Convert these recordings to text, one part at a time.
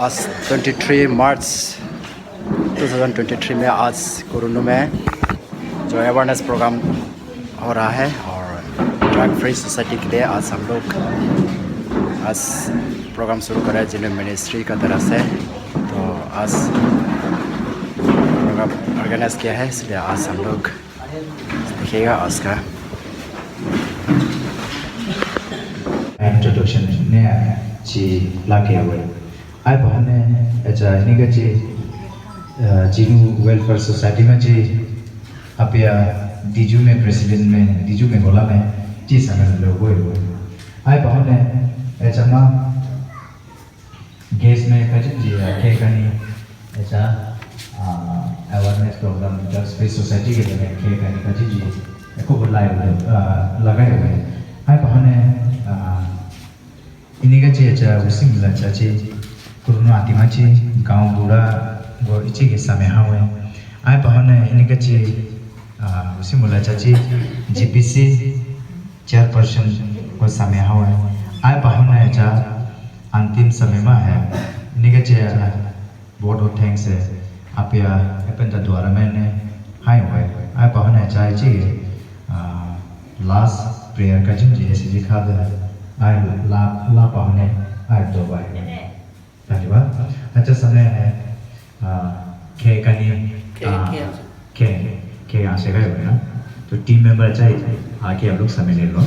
आज 23 मार्च 2023 में आज कोरोना में जो अवेयरनेस प्रोग्राम हो रहा है और ड्रग फ्री सोसाइटी के लिए आज हम लोग आज प्रोग्राम शुरू करें जिन्हें मिनिस्ट्री का तरफ से। तो आज प्रोग्राम ऑर्गेनाइज किया है, इसलिए आज हम लोग देखिएगा आज का इंट्रोडक्शन ने जी लाके हुए आई बहने ऐसा निका जी जिनु वेलफेयर सोसाइटी में जी अपिया डीजू में प्रेसिडेंट में डीजू में गोला में जी संगठन लोग हुए आई बहने ऐसा माँ गेस में कजिन जी के कनी ऐसा awareness programme drugs free society के लिए के कनी कजिन जी एको बुलाए लगाए हुए आई बहने इन्हीं का चीज़ उसी मिला चाची कोरोना आती माची गांव बूढ़ा वो इसी के समय हाँ हुए आए पहने इन्हीं का चीज़ उसी मिला चाची जीपीसी चेयरपर्सन को समय हाँ हुए आए पहने ऐसा अंतिम समय में है इन्हीं का चीज़ बहुत बहुत थैंक्स है आप या अपन द्वारा मैंने हाई हुए आए पहने ऐसा चीज़ लास्ट प्रेयर का जिन जी ऐसे दिखा दे आई ला पाने आई दो बार धन्यवाद। अच्छा समय है के कनी के यहाँ से गए हुए ना तो टीम मेंबर चाहिए आके हम लोग समय ले लो।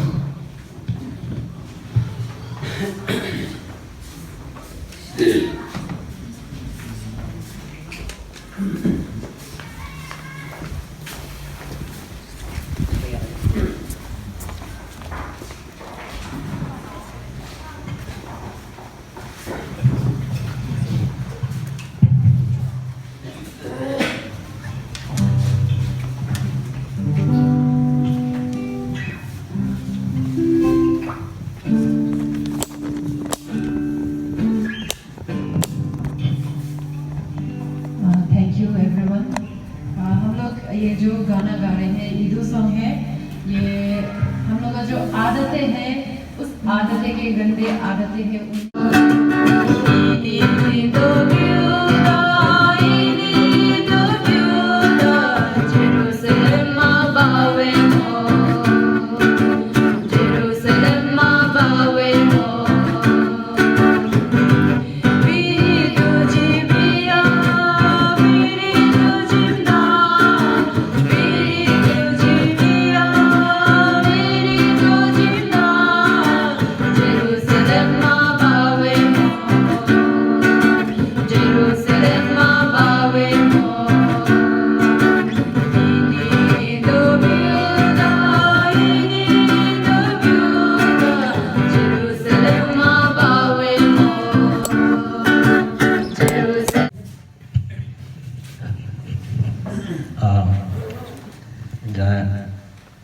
ये जो गाना गा रहे हैं ईदो सॉन्ग है, ये हम लोग का जो आदतें हैं उस आदतें के गंदे आदतें हैं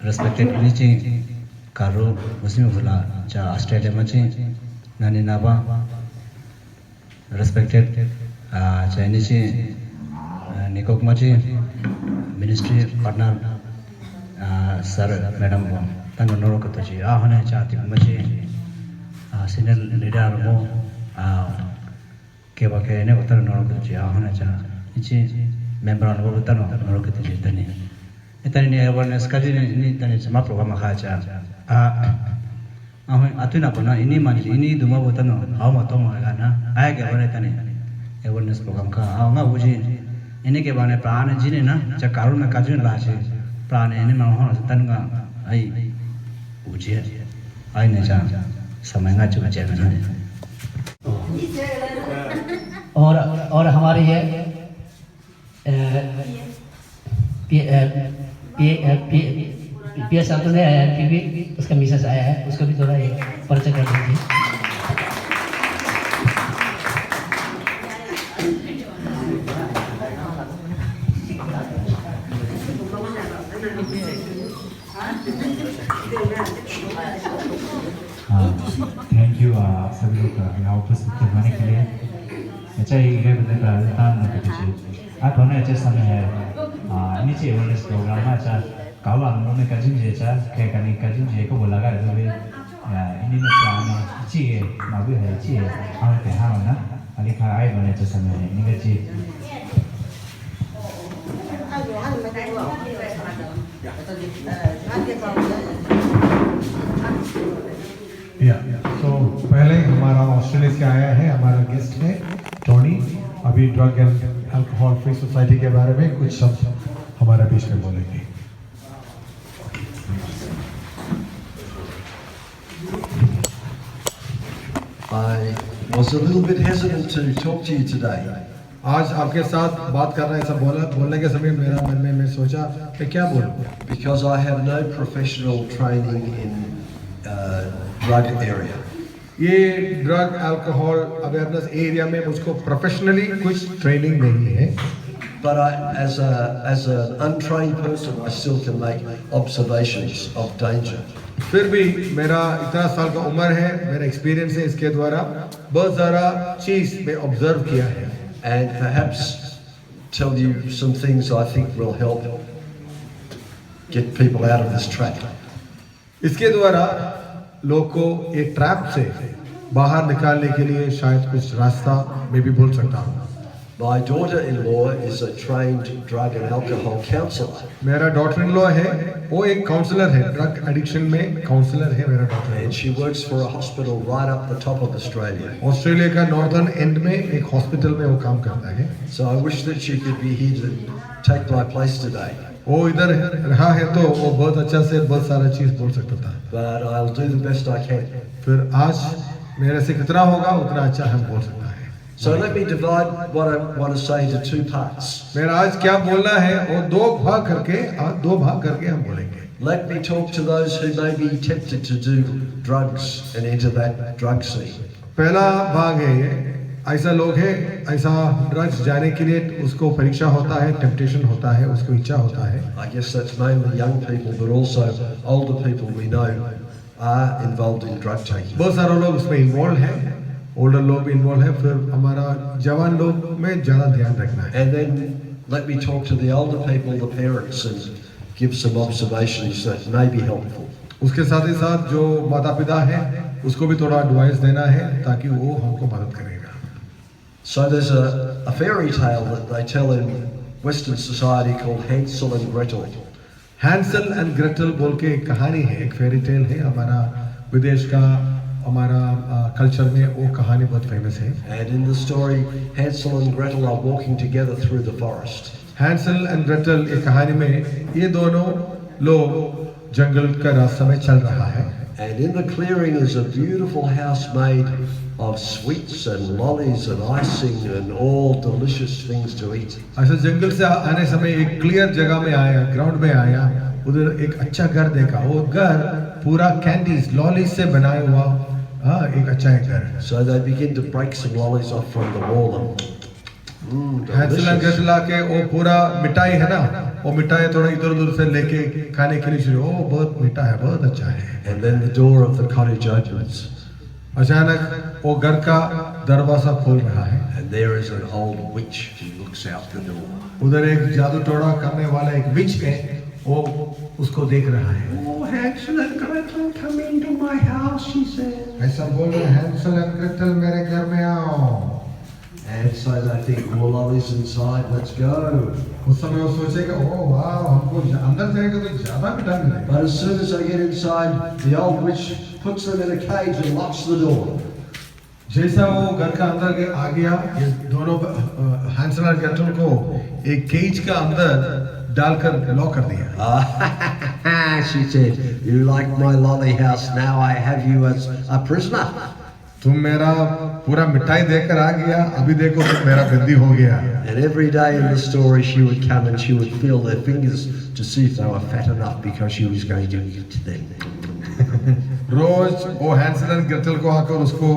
respected ini karo muslim bula cha Australia machi nani naba respected cha ini nikok machi ministry partner sir madam tan noro kato ji hone cha ti machi senior leader mo ke ba ke ne utar noro kato ji hone cha ichi member no tan noro kato ji tani इतने awareness का जी इतने जमा programme खाचा अतुना पना इन्हीं मानी इन्हीं दुमा बोता नो हाउ मतो मगा ना आए के बने तने अवेयरनेस प्रोग्राम का हाउंगा बुझी इन्हीं के बारे प्राण जी ने ना चकारू में काजू लाचे प्राण इन्हीं में हो तनगा आई बुझी आई ने जा समय ना चुके ना और हमारे ये पीएस तो नहीं आया है, फिर भी उसका मैसेज आया है, उसको भी थोड़ा ये परिचय कर दीजिए। थैंक यू सभी लोग यहाँ उपस्थित होने के लिए। अच्छा ये बंदे का तान न कीजिए आप होने अच्छे समय है नीचे अवेयरनेस प्रोग्राम में अच्छा कावा हम लोग ने कजिन जे अच्छा क्या करनी कजिन जे को बोला कर तो भी इन्हीं में प्राण चाहिए मालूम है चाहिए हम क्या हाँ ना अली देखा आए बने तो समय इनका जी तो पहले हमारा ऑस्ट्रेलिया से आया है हमारा गेस्ट है टोनी अभी drug and alcohol free society के बारे में कुछ शब्द हमारे बीच में बोलेंगे I was a little bit hesitant to talk to you today आज आपके साथ बात करना ऐसा बोलने के समय मेरा मन में मैं सोचा कि क्या बोलूं because I have no professional training in drug area. ये ड्रग अल्कोहल अवेयरनेस एरिया में मुझको प्रोफेशनली कुछ ट्रेनिंग नहीं है But as an untrained person, I still can make observations of danger. फिर भी मेरा इतना साल का उम्र है मेरा एक्सपीरियंस है इसके द्वारा बहुत सारा चीज मैं ऑब्जर्व किया है And perhaps tell you some things I think will help get people out of this trap. इसके द्वारा लोग को एक ट्रैप से बाहर निकालने के लिए शायद कुछ रास्ता मैं भी बोल सकता हूँ My daughter-in-law is a trained drug and alcohol counsellor. मेरा डॉटर इन लॉ है वो एक काउंसलर है ड्रग एडिक्शन में काउंसलर है मेरा daughter And she works for a hospital right up the top of Australia. Australia का नॉर्दर्न एंड में एक हॉस्पिटल में वो काम करता है So I wish that she could be here to take my place today. वो इधर रहा है तो वो बहुत अच्छा से बहुत सारा चीज बोल सकता था But I'll do the best I can. फिर आज मेरे से कितना होगा उतना अच्छा हम बोल सकता है So let me divide what I want to say into two parts. मेरा आज क्या बोलना है वो दो भाग करके हम बोलेंगे Let me talk to those who may be tempted to do drugs and enter that drug scene. पहला भाग है ये ऐसा लोग है ऐसा ड्रग्स जाने के लिए उसको परीक्षा होता है टेम्पटेशन होता है उसको इच्छा होता है I guess that's mainly young people, but also older people we know are involved in drug taking. बहुत सारे लोग उसमें इन्वॉल्व हैं ओल्डर लोग भी इन्वॉल्व है फिर हमारा जवान लोग में ज़्यादा ध्यान रखना है And then let me talk to the older people, the parents, and give some observations that may be helpful. उसके साथ ही साथ जो माता पिता हैं उसको भी थोड़ा एडवाइस देना है ताकि वो हमको मदद करेगा So there's a fairy tale that they tell in Western society called Hansel and Gretel. Hansel and Gretel बोल के एक कहानी है एक फेरी टेल है हमारा विदेश का हमारा कल्चर में वो कहानी बहुत फेमस है And in the story, Hansel and Gretel are walking together through the forest. Hansel and Gretel एक कहानी में ये दोनों लोग जंगल का रास्ता में चल रहा है And in the clearing is a beautiful house made of sweets and lollies and icing and all delicious things to eat. ऐसा जंगल से आने समय एक क्लियर जगह में आया ग्राउंड में आया उधर एक अच्छा घर देखा वो घर पूरा कैंडीज लॉलीज से बनाया हुआ एक अच्छा है घर So they begin to break some lollies off from the wall and Hansel and Gretel आके वो पूरा मिठाई है ना वो मिठाई थोड़ा इधर उधर से लेके खाने के लिए शुरू ओ बहुत मीठा है बहुत अच्छा है And then the door of the cottage opens अचानक वो घर का दरवाजा खोल रहा है and there is an old witch who looks out the door. उधर एक जादू टोना करने वाला एक विच है वो उसको देख रहा है Oh, Hansel and Gretel, come into my house, she said. ऐसा बोल रहे हैंसल एंड ग्रेटल मेरे घर में आओ And so they think, more lollies inside, let's go. उस समय वो सोचेगा ओ वाह हमको अंदर जाएगा तो ज्यादा मीठा मिलेगा But as soon as they get inside, the old witch puts them in a cage and locks the door. जैसा वो घर का अंदर आ गया ये दोनों हैंसल और ग्रेटल को एक केज का अंदर डालकर लॉक कर दिया She said, you like my lolly house, now I have you as a prisoner. तुम मेरा पूरा मिठाई देकर आ गया अभी देखो तुम मेरा बंदी हो गया And every day in the story she would come and she would feel their fingers to see if they were fat enough because she was going to eat them. रोज वो हैंसल एंड ग्रेटल को आकर उसको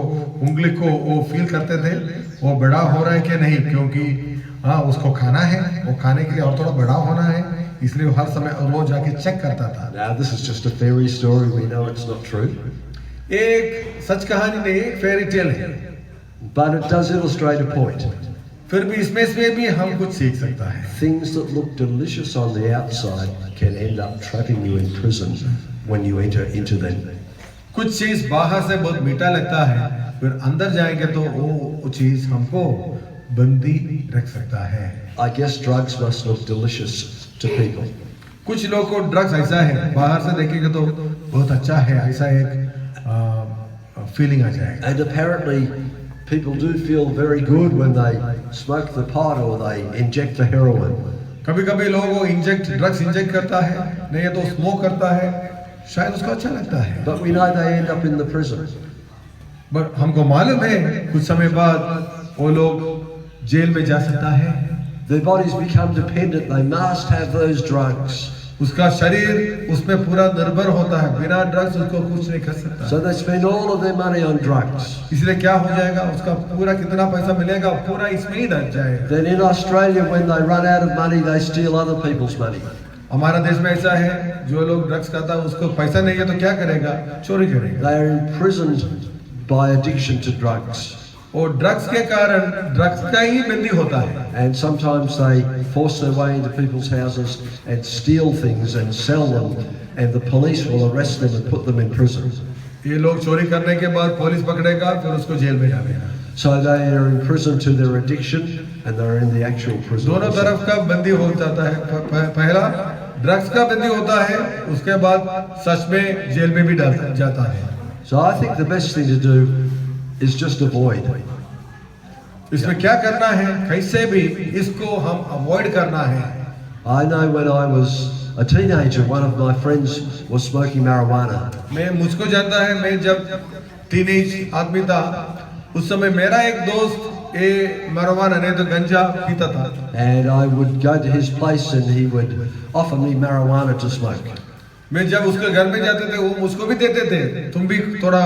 उंगली को वो feel करते थे वो बड़ा हो रहा है कि नहीं क्योंकि हाँ उसको खाना है वो खाने के लिए और थोड़ा बड़ा होना है इसलिए वो हर समय रोज जाके चेक करता था Now this is just a fairy story, we know it's not true. एक सच कहानी नहीं एक फेरी टेल है But it does illustrate a point. फिर भी इसमें से भी हम कुछ सीख सकता है Things that look delicious on the outside can end up trapping you in prison when you enter into them. कुछ चीज बाहर से बहुत मीठा लगता है, फिर अंदर जाएंगे तो वो चीज हमको बंदी रख सकता है। I guess drugs must look delicious to people. कुछ लोग को ड्रग्स ऐसा है, बाहर से देखेंगे तो बहुत अच्छा है, ऐसा एक फीलिंग आ जाएगा। And apparently people do feel very good when they smoke the pot or they inject the heroin. कभी-कभी लोगों को ड्रग्स इंजेक्ट करता है, नहीं तो स्मोक करता है, शायद उसको अच्छा लगता है। But we know they end up in the prison. But हमको मालूम है कुछ समय बाद वो लोग जेल में जा सकता है। Their bodies become dependent. They must have those drugs. उसका शरीर उसमें पूरा निर्भर होता है, बिना ड्रग्स उसको कुछ नहीं कर सकता। So they spend all of their money on drugs. इसलिए क्या हो जाएगा, उसका पूरा कितना पैसा मिलेगा पूरा इसमें ही लग जाएगा। Then in Australia, when they run out of money, they steal other people's money. हमारा देश में ऐसा है, जो लोग ड्रग्स खाता है उसको पैसा नहीं है तो क्या करेगा, चोरी करेगा। They are imprisoned by addiction to drugs. और ड्रग्स के कारण ड्रग्स का ही बंदी होता है। And sometimes they force their way into people's houses and steal things and sell them, and the police will arrest them and put them in prison. ये लोग चोरी करने के बाद पुलिस पकड़ेगा, फिर उसको जेल में डालेगा। So they are in prison to their addiction, and they're in the actual prison. दोनों तरफ का बंदी हो जाता है। पहला ड्रग्स का बंदी होता है, उसके बाद सच में जेल में भी डाल जाता है। So I think the best thing to do is just avoid. इसमें क्या करना है, कैसे भी इसको हम अवॉइड करना है। I know when I was a teenager, one of my friends was smoking marijuana. मुझको जानता है, मैं जब टीनेज आदमी था उस समय मेरा एक दोस्त ये marijuana नहीं तो गंजा पीता था। And I would go to his place and he would offer me marijuana to smoke. मैं जब उसके घर में जाते थे वो मुझको भी देते थे, तुम भी थोड़ा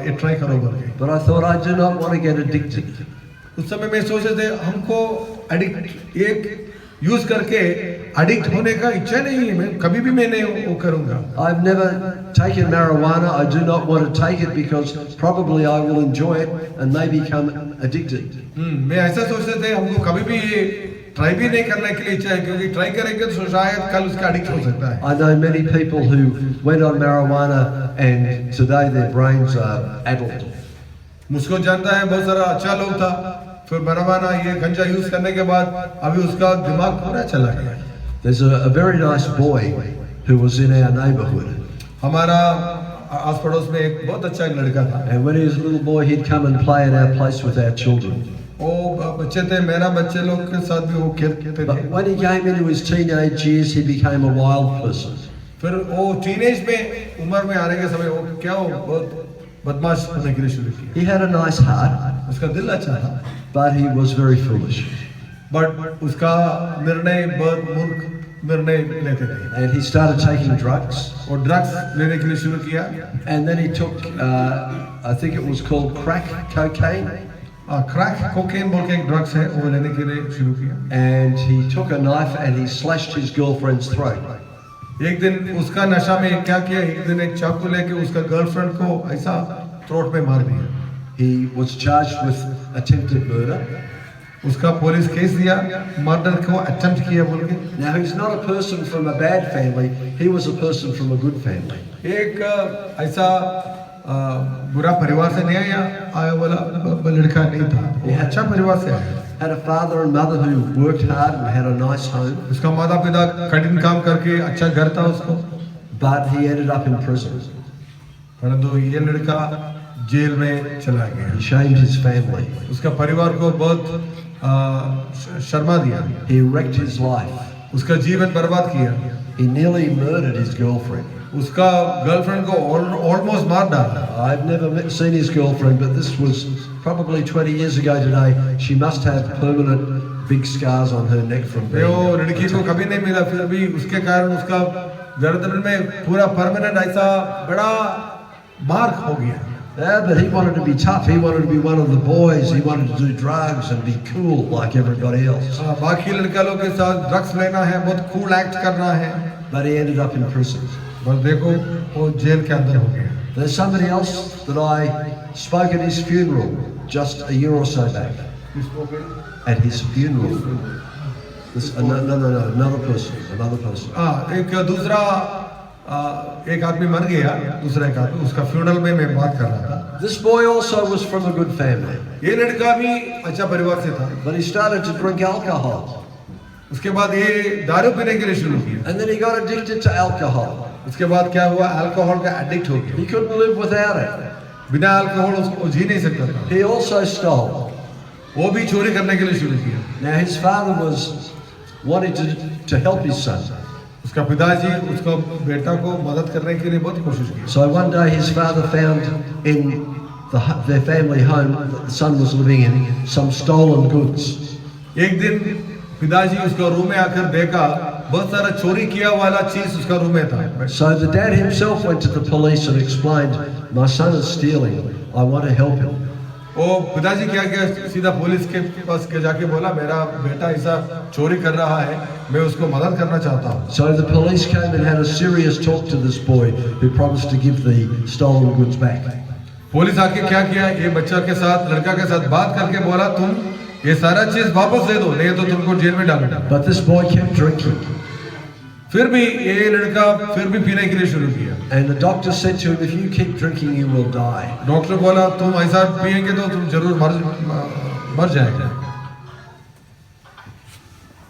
ये ट्राई करो करके। But I thought I do not want to get addicted. उस समय मैं सोचे थे हमको एडिक्ट एक यूज करके एडिक्ट होने का इच्छा नहीं है, मैं कभी भी मैं नहीं वो करूंगा। I've never taken marijuana. I do not want to take it because probably I will enjoy it and may become addicted. मैं ऐसा सोचते थे हमको कभी भी ये ट्राई भी नहीं करने के लिए इच्छा है, क्योंकि ट्राई करेंगे तो शायद कल उसका एडिक्ट हो सकता है। I know many people who went on marijuana and today their brains are addled. मुझको जानता है बहुत सारा अच्छा लोग था, फिर marijuana ये गंजा यूज करने के बाद अभी उसका दिमाग पूरा चला गया। There's a very nice boy who was in our neighborhood. हमारा आस पड़ोस में एक बहुत अच्छा एक लड़का था। And when he was a little boy, he'd come and play in our place with our children. वो बच्चे थे, मेरा बच्चे लोग के साथ भी वो खेलते थे। But when he came into his teenage years, he became a wild person. फिर वो टीनेज में उम्र में आने के समय वो क्या हो बहुत बदमाश होने के लिए शुरू किया। He had a nice heart, उसका दिल अच्छा था, but he was very foolish. But उसका निर्णय बहुत मूर्ख निर्णय लेते थे। And he started taking drugs. और ड्रग्स लेने के लिए शुरू किया। And then he took, I think it was called crack cocaine. Crack cocaine बोल के एक ड्रग्स है, वो लेने के लिए शुरू किया। And he took a knife and he slashed his girlfriend's throat. एक दिन उसका नशा में क्या किया, एक दिन एक चाकू लेके उसका गर्लफ्रेंड को ऐसा थ्रोट में मार दिया। He was charged with attempted murder. उसका पुलिस केस दिया, मर्डर को अटेम्प्ट किया बोल के। Now he's not a person from a bad family. He was a person from a good family. एक ऐसा बुरा परिवार से नहीं आया वाला लड़का नहीं था, वो अच्छा परिवार से आया। Had a father and mother who worked hard and had a nice home. उसका माता पिता कठिन काम करके अच्छा घर था उसको, But he ended up in prison. परंतु ये लड़का जेल में चला गया। He shamed his family. उसका परिवार को बहुत शर्मा दिया, He wrecked his life. उसका जीवन बर्बाद किया। He nearly murdered his girlfriend. उसका गर्लफ्रेंड को ऑलमोस्ट मार डाला। I've never seen his girlfriend, but this was probably 20 years ago today. She must have permanent big scars on her neck from being. वो लड़की को कभी नहीं मिला, फिर भी उसके कारण उसका गर्दन में पूरा परमानेंट ऐसा बड़ा मार्क हो गया। Yeah, but he wanted to be tough. He wanted to be one of the boys. He wanted to do drugs and be cool like everybody else. बाकी लड़का लोग के साथ ड्रग्स लेना है, बहुत कूल एक्ट करना है। But he ended up in prison. बस देखो वो जेल के अंदर हो गया। There's somebody else that I spoke at his funeral just a year or so back. At his funeral. This, no, another person. एक दूसरा एक आदमी मर गया, दूसरा एक आदमी, उसका फ्यूनरल में मैं बात कर रहा था। This boy also was from a good family, ये लड़का भी अच्छा परिवार से था, but he started to drink alcohol. उसके बाद ये दारू पीने के लिए शुरू किया। And then he got addicted to alcohol. उसके बाद क्या हुआ, अल्कोहल का एडिक्ट हो गया। He couldn't live without it. बिना अल्कोहल उसको जी नहीं सकता था। He also stole. वो भी चोरी करने के लिए शुरू किया। Now his father was wanting to help his son. उसका पिताजी उसको बेटा को मदद करने के लिए बहुत कोशिश की। So one day his father found in their family home that the son was living in some stolen goods. एक दिन पिताजी उसका रूम में आकर देखा बहुत सारा चोरी किया वाला चीज उसका रूम में था। So the dad himself went to the police and explained, my son is stealing, I want to help him. वो पिताजी क्या किया, सीधा पुलिस के पास जाके बोला मेरा बेटा ऐसा चोरी कर रहा है, मैं उसको मदद करना चाहता हूँ। So the police came and had a serious talk to this boy who promised to give the stolen goods back. Police आके क्या किया, ये बच्चा के साथ, लड़का के साथ बात करके बोला तुम ये सारा चीज वापस दे दो, नहीं तो तुमको जेल में डालूंगा। But this boy kept drinking. फिर भी ये लड़का फिर भी पीने के लिए शुरू किया। And the doctor said to him, if you keep drinking, you will die. Doctor बोला तुम ऐसा पिएंगे तो तुम जरूर मर जाएगा।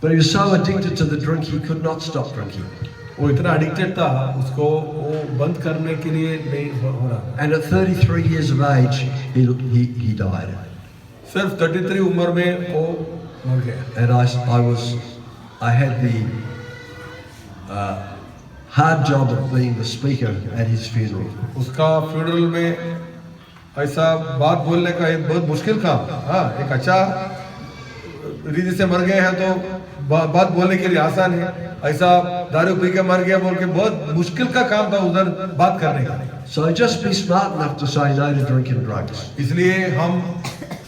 But he was so addicted to the drink, he could not stop drinking. वो इतना एडिक्टेड था, उसको वो बंद करने के लिए नहीं हो रहा। And at 33 years of age, he died. सिर्फ 33 उम्र में वो मर गया। And I had the hard job of being the speaker at his funeral. उसका फ्यूनरल में ऐसा बात बोलने का एक बहुत मुश्किल काम। हाँ, एक अच्छा रीति से मर गए हैं तो बात बोलने के लिए आसान है, ऐसा दारू पी के मर गया बोल के बहुत मुश्किल का काम था उधर बात करने का। So just be smart enough to say no to drinking drugs. इसलिए हम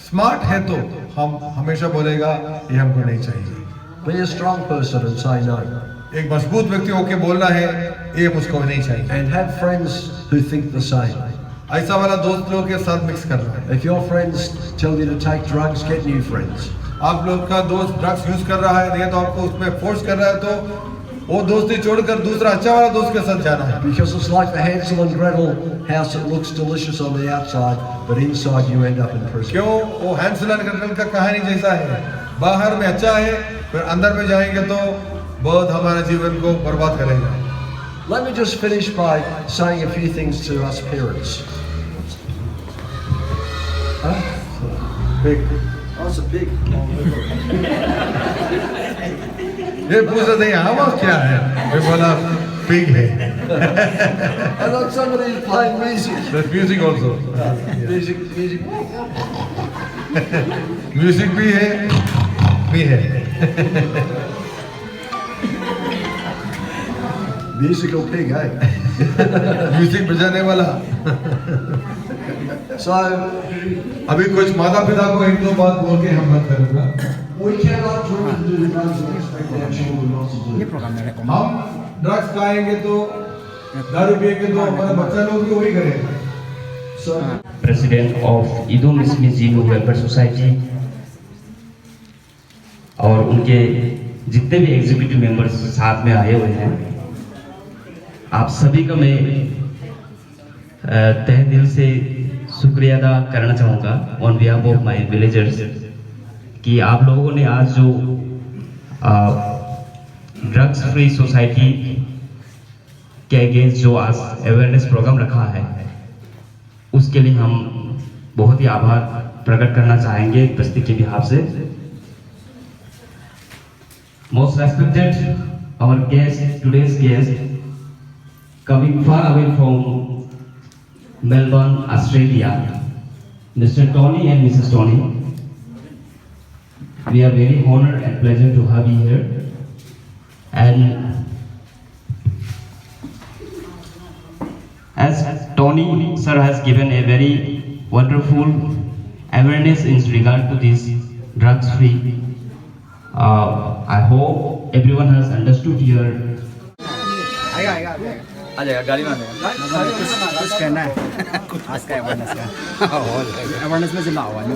स्मार्ट है तो हम हमेशा बोलेगा ये हमको नहीं चाहिए। Be a strong person and say no. एक मजबूत व्यक्ति होके बोलना है ये मुझको नहीं चाहिए। And have friends who think the same. ऐसा वाला दोस्त लोग के साथ मिक्स करना है। If your friends tell you to take drugs, get new friends. आप लोग का दोस्त ड्रग्स यूज कर रहा है, नहीं तो आपको उसमें फोर्स कर रहा है, तो वो दोस्ती छोड़कर दूसरा अच्छा वाला दोस्त के साथ जाना है। Because it's like the Hansel and Gretel house, it looks delicious on the outside, but inside you end up in prison. क्यों? वो हैंसल एंड ग्रेटल का कहानी जैसा है, बाहर में अच्छा है फिर अंदर में जाएंगे तो बहुत हमारे जीवन को बर्बाद करेगा। Let me just finish by saying a few things to us parents. Huh? Big. Oh, it's a pig. ये पूछ रहे थे आवाज क्या है, मैं बोला पिग है। I thought somebody is playing music. There's music also. Music. Music भी है। Musical pig, eh? म्यूजिक बजाने वाला। So, अभी कुछ माता पिता को एक दो बात बोल के हम बंद करूंगा। we cannot drink and do drugs and expect our children not to do it. हम ड्रग्स खाएंगे तो दारू पिएंगे तो हमारा बच्चा लोग भी वही करेगा। So, president of Idu Mishmi जीनू वेलफेयर सोसाइटी और उनके जितने भी एग्जीक्यूटिव मेंबर्स साथ में आए हुए हैं, आप सभी का मैं तहे दिल से शुक्रिया अदा करना चाहूँगा on behalf of my villagers कि आप लोगों ने आज जो ड्रग्स फ्री सोसाइटी के अगेंस्ट जो आज अवेयरनेस प्रोग्राम रखा है, उसके लिए हम बहुत ही आभार प्रकट करना चाहेंगे बस्ती के बिहाफ से। Most respected our guest, today's guest coming far away from Melbourne, Australia, Mr. Tony and Mrs. Tony. We are very honored and pleasure to have you here. And as Tony sir has given a very wonderful awareness in regard to this drugs free, I hope everyone has understood your आ जाएगा गाड़ी में आ जाएगा। कुछ कहना है आज का awareness का? अवेयरनेस में जिला हुआ है,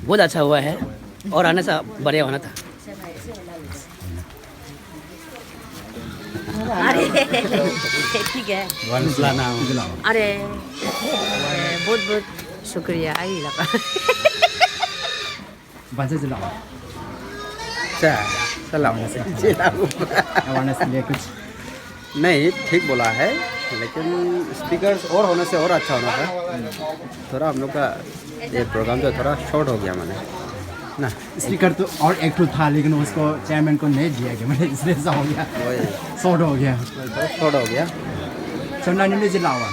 बहुत अच्छा हुआ है और आने से बढ़िया होना था। अरे ठीक है अरे बहुत बहुत शुक्रिया आई लगा बाजे जिलावा अवेयरनेस के लिए कुछ नहीं ठीक बोला है, लेकिन स्पीकर्स और होने से और अच्छा होना था। थोड़ा हम लोग का ये प्रोग्राम जो थोड़ा शॉर्ट हो गया मैंने ना। स्पीकर तो और एक तो था, लेकिन उसको चेयरमैन को नहीं दिया गया, मैंने इसलिए ऐसा हो गया, शॉर्ट हो गया। शॉर्ट हो गया। चंदा ने जिलावा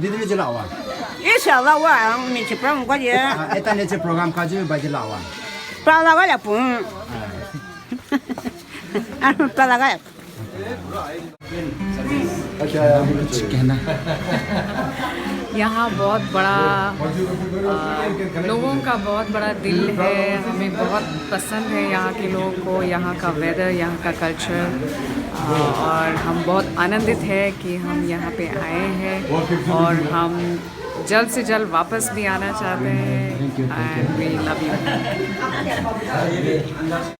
दीदी जिलावा ये साला वो मैं चिपरा मुझे ये एता ने प्रोग्राम का जो बाजिलावा पला वाला पुन पला वाला कहना यहाँ बहुत बड़ा लोगों का बहुत बड़ा दिल है, हमें बहुत पसंद है यहाँ के लोगों को, यहाँ का वेदर, यहाँ का कल्चर, और हम बहुत आनंदित है कि हम यहाँ पे आए हैं और हम जल्द से जल्द वापस भी आना चाहते हैं। And we love you.